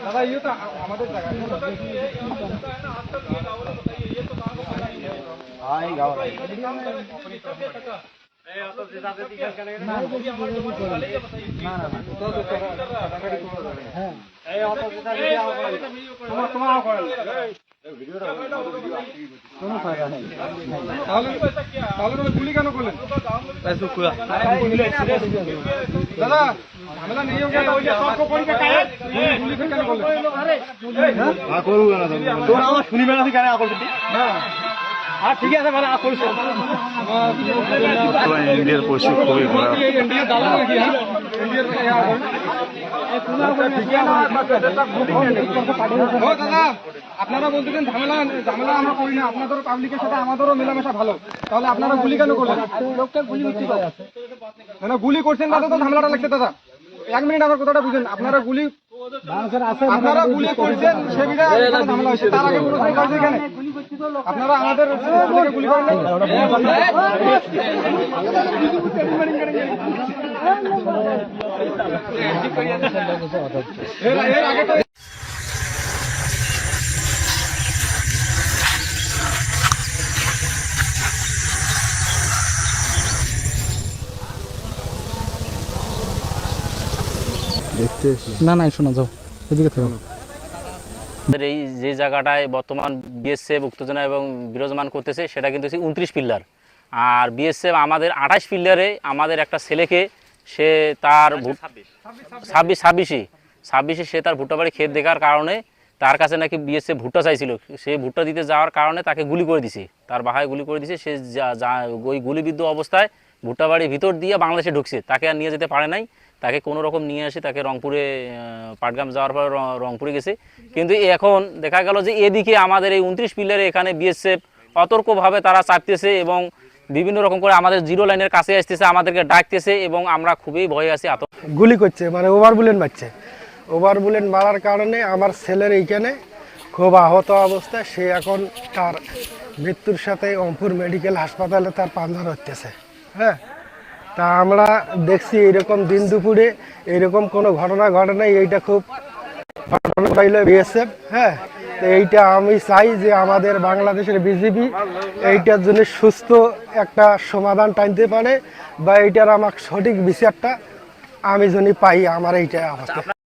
दादा ये तो हमारे जगह हाँ ये गाँव गुली क्या करलें दादा झमेला नहीं हो गया सबको पड़ी का काहे गुली क्या करलें हाँ करूँगा ना तो आवाज़ सुनी मेरा से क्या है आकोल हाँ हाँ ठीक है सर मैंने आकोल से तो इंडिया पोस्ट कोई बड़ा इंडिया दादा ने किया इंडिया का यहाँ ठीक है ও দাদা আপনারা বলতেছেন ঝামেলা ঝামেলা আমরা করি না আপনাদেরও পাবলিকের সাথে আমাদেরও মেলামেশা ভালো তাহলে আপনারা গুলি কেন করলেন লোকটা গুলি হচ্ছে না গুলি করছেন দাদা তো ঝামেলাটা লাগছে দাদা এক মিনিট আমার কথাটা বুঝেন আপনারা গুলি করছেন সে বিধায় ঝামেলা হয়েছে তার আগে কোনো ঝামেলা হয়েছে এখানে আপনারা আমাদের গুলি করেন এর আগে তো না না শোনা যাও এদিকে থাকো এই যে জায়গাটায় বর্তমান বিএসএফ উত্তেজনা এবং বিরাজমান করতেছে সেটা কিন্তু 29 পিলার আর বিএসএফ আমাদের 28 পিলারে আমাদের একটা ছেলেকে সে তার 26 সে তার ভুট্টা বাড়ি ক্ষেত দেখার কারণে তার কাছে নাকি বিএসএফ ভুট্টা চাইছিল সে ভুট্টা দিতে যাওয়ার কারণে তাকে গুলি করে দিছে তার বাহায় গুলি করে দিছে সে ওই গুলিবিদ্ধ অবস্থায় ভুট্টা বাড়ির ভিতর দিয়ে বাংলাদেশে ঢুকছে তাকে আর নিয়ে যেতে পারে নাই তাকে কোনো রকম নিয়ে আসে তাকে রংপুরে পাটগ্রাম যাওয়ার পর রংপুরে গেছে কিন্তু এখন দেখা গেল যে এদিকে আমাদের এই 29 পিলারে এখানে বিএসএফ অতর্কভাবে তারা চাপতেছে এবং বিভিন্ন রকম করে আমাদের জিরো লাইনের কাছে আসতেছে আমাদেরকে ডাকতেছে এবং আমরা খুবই ভয়ে আছি গুলি করছে মানে ওভার বুলেট মারছে ওভার বুলেট মারার কারণে আমার ছেলের এইখানে খুব আহত অবস্থায় সে এখন তার মৃত্যুর সাথে রংপুর মেডিকেল হাসপাতালে তার পাঞ্জা হচ্ছে হ্যাঁ তা আমরা দেখছি এরকম দিন দুপুরে এরকম কোনো ঘটনা ঘটে নাই এইটা খুব ঘটনা ঘটাইল বিএসএফ হ্যাঁ তো এইটা আমি চাই যে আমাদের বাংলাদেশের বিজেপি এইটার জন্য সুস্থ একটা সমাধান টানতে পারে বা এইটার আমার সঠিক বিচারটা আমি যদি পাই আমার এইটা অবস্থা